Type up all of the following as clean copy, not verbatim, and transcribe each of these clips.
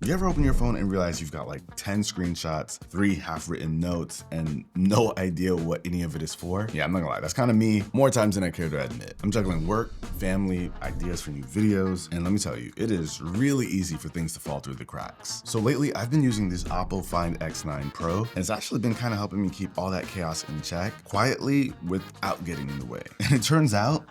you ever open your phone and realize you've got like 10 screenshots, 3 half-written notes, and no idea what any of it is for? Yeah, I'm not gonna lie, that's kind of me more times than I care to admit. I'm juggling work, family, ideas for new videos, and let me tell you, it is really easy for things to fall through the cracks. So lately, I've been using this OPPO Find X9 Pro, and it's actually been kind of helping me keep all that chaos in check, quietly, without getting in the way. And it turns out,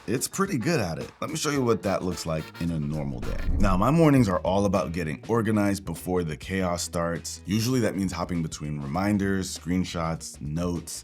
it's pretty good at it. Let me show you what that looks like in a normal day. Now, my mornings are all about getting organized before the chaos starts. Usually that means hopping between reminders, screenshots, notes.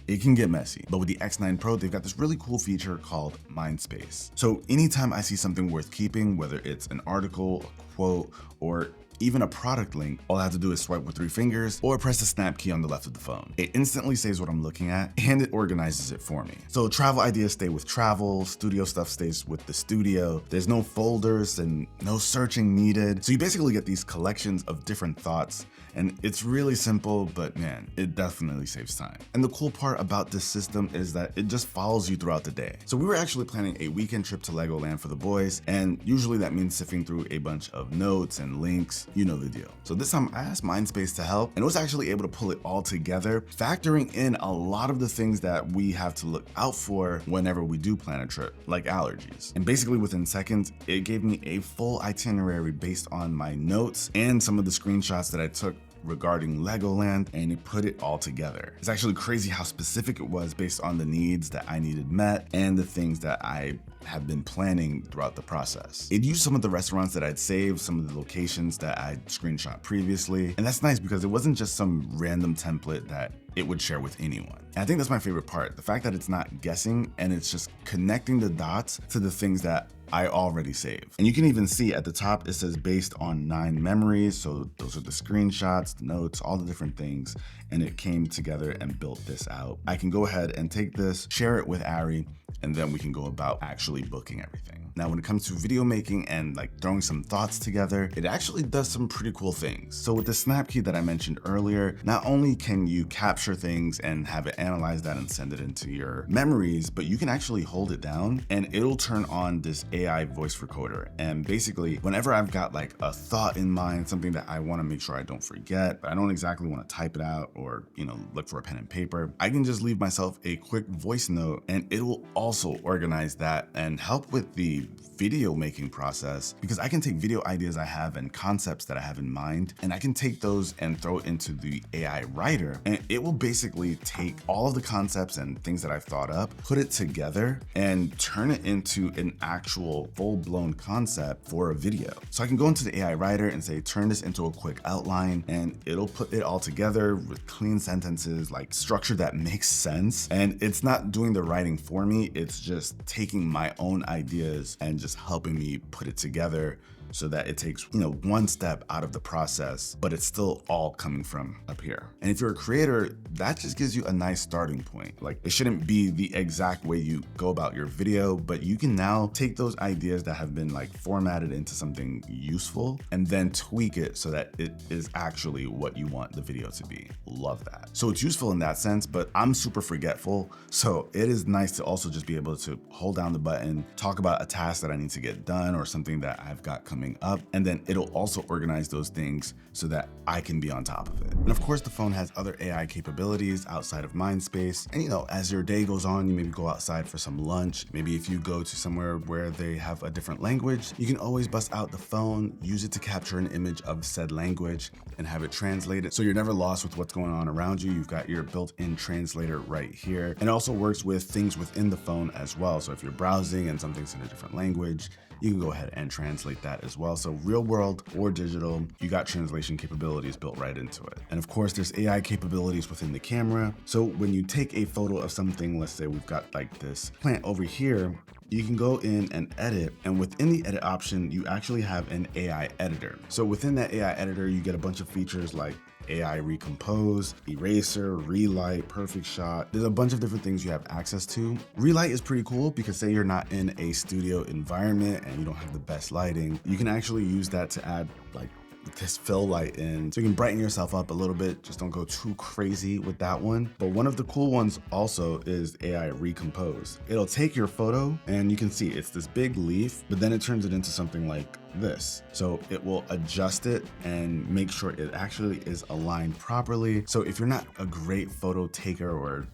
It can get messy, but with the X9 Pro, they've got this really cool feature called Mind Space. So anytime I see something worth keeping, whether it's an article, a quote, or even a product link, all I have to do is swipe with 3 fingers or press the snap key on the left of the phone. It instantly saves what I'm looking at and it organizes it for me. So travel ideas stay with travel, studio stuff stays with the studio. There's no folders and no searching needed. So you basically get these collections of different thoughts, and it's really simple, but man, it definitely saves time. And the cool part about this system is that it just follows you throughout the day. So we were actually planning a weekend trip to Legoland for the boys, and usually that means sifting through a bunch of notes and links. You know the deal. So this time I asked Mindspace to help, and it was actually able to pull it all together, factoring in a lot of the things that we have to look out for whenever we do plan a trip, like allergies. And basically within seconds, it gave me a full itinerary based on my notes and some of the screenshots that I took regarding Legoland, and it put it all together. It's actually crazy how specific it was based on the needs that I needed met and the things that I had been planning throughout the process. It used some of the restaurants that I'd saved, some of the locations that I'd screenshot previously, and that's nice because it wasn't just some random template that it would share with anyone. And I think that's my favorite part, the fact that it's not guessing and it's just connecting the dots to the things that I already saved. And you can even see at the top, it says based on 9 memories. So those are the screenshots, the notes, all the different things. And it came together and built this out. I can go ahead and take this, share it with Ari, and then we can go about actually booking everything. Now, when it comes to video making and like throwing some thoughts together, it actually does some pretty cool things. So with the snap key that I mentioned earlier, not only can you capture things and have it analyze that and send it into your memories, but you can actually hold it down and it'll turn on this AI voice recorder. And basically, whenever I've got like a thought in mind, something that I want to make sure I don't forget, but I don't exactly want to type it out or, look for a pen and paper, I can just leave myself a quick voice note and it will also organize that and help with the video making process, because I can take video ideas I have and concepts that I have in mind, and I can take those and throw it into the AI writer, and it will basically take all of the concepts and things that I've thought up, put it together, and turn it into an actual full-blown concept for a video. So I can go into the AI writer and say, turn this into a quick outline, and it'll put it all together with clean sentences, like structure that makes sense. And it's not doing the writing for me, it's just taking my own ideas and just helping me put it together so that it takes, one step out of the process, but it's still all coming from up here. And if you're a creator, that just gives you a nice starting point. Like, it shouldn't be the exact way you go about your video, but you can now take those ideas that have been like formatted into something useful and then tweak it so that it is actually what you want the video to be. Love that. So it's useful in that sense, but I'm super forgetful. So it is nice to also just be able to hold down the button, talk about a task that I need to get done or something that I've got coming up, and then it'll also organize those things so that I can be on top of it. And of course, the phone has other AI capabilities outside of Mindspace. And as your day goes on, you maybe go outside for some lunch. Maybe if you go to somewhere where they have a different language, you can always bust out the phone, use it to capture an image of said language and have it translated. So you're never lost with what's going on around you. You've got your built-in translator right here. And it also works with things within the phone as well. So if you're browsing and something's in a different language, you can go ahead and translate that as well. So real world or digital, you got translation capabilities built right into it. And of course, there's AI capabilities within the camera. So when you take a photo of something, let's say we've got like this plant over here, you can go in and edit, and within the edit option, you actually have an AI editor. So within that AI editor, you get a bunch of features like AI recompose, eraser, relight, perfect shot. There's a bunch of different things you have access to. Relight is pretty cool because say you're not in a studio environment and you don't have the best lighting, you can actually use that to add like this fill light in so you can brighten yourself up a little bit. Just don't go too crazy with that one. But one of the cool ones also is AI Recompose. It'll take your photo and you can see it's this big leaf, but then it turns it into something like this. So it will adjust it and make sure it actually is aligned properly. So if you're not a great photo taker or,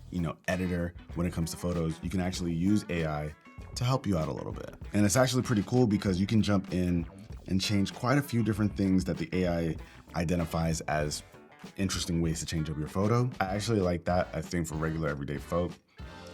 editor when it comes to photos, you can actually use AI to help you out a little bit. And it's actually pretty cool because you can jump in and change quite a few different things that the AI identifies as interesting ways to change up your photo. I actually like that. I think for regular everyday folk,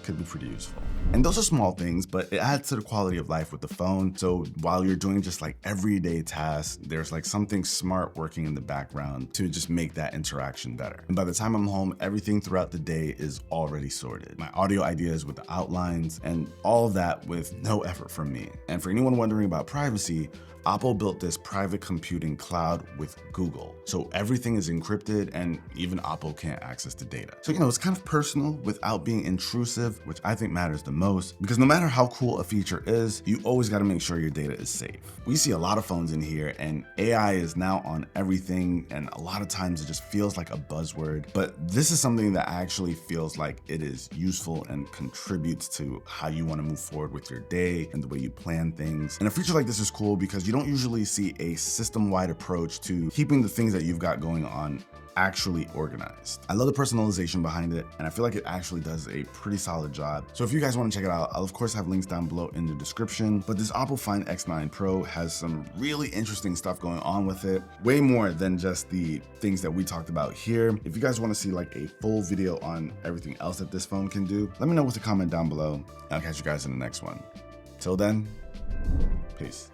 could be pretty useful. And those are small things, but it adds to the quality of life with the phone. So while you're doing just like everyday tasks, there's like something smart working in the background to just make that interaction better. And by the time I'm home, everything throughout the day is already sorted. My audio ideas with the outlines and all of that with no effort from me. And for anyone wondering about privacy, OPPO built this private computing cloud with Google. So everything is encrypted and even OPPO can't access the data. So, it's kind of personal without being intrusive, which I think matters the most, because no matter how cool a feature is, you always got to make sure your data is safe. We see a lot of phones in here and AI is now on everything. And a lot of times it just feels like a buzzword, but this is something that actually feels like it is useful and contributes to how you want to move forward with your day and the way you plan things. And a feature like this is cool because you don't usually see a system-wide approach to keeping the things that you've got going on actually organized. I love the personalization behind it, and I feel like it actually does a pretty solid job. So if you guys want to check it out, I'll of course have links down below in the description. But this OPPO Find X9 Pro has some really interesting stuff going on with it. Way more than just the things that we talked about here. If you guys want to see like a full video on everything else that this phone can do, let me know with a comment down below. I'll catch you guys in the next one. Till then, peace.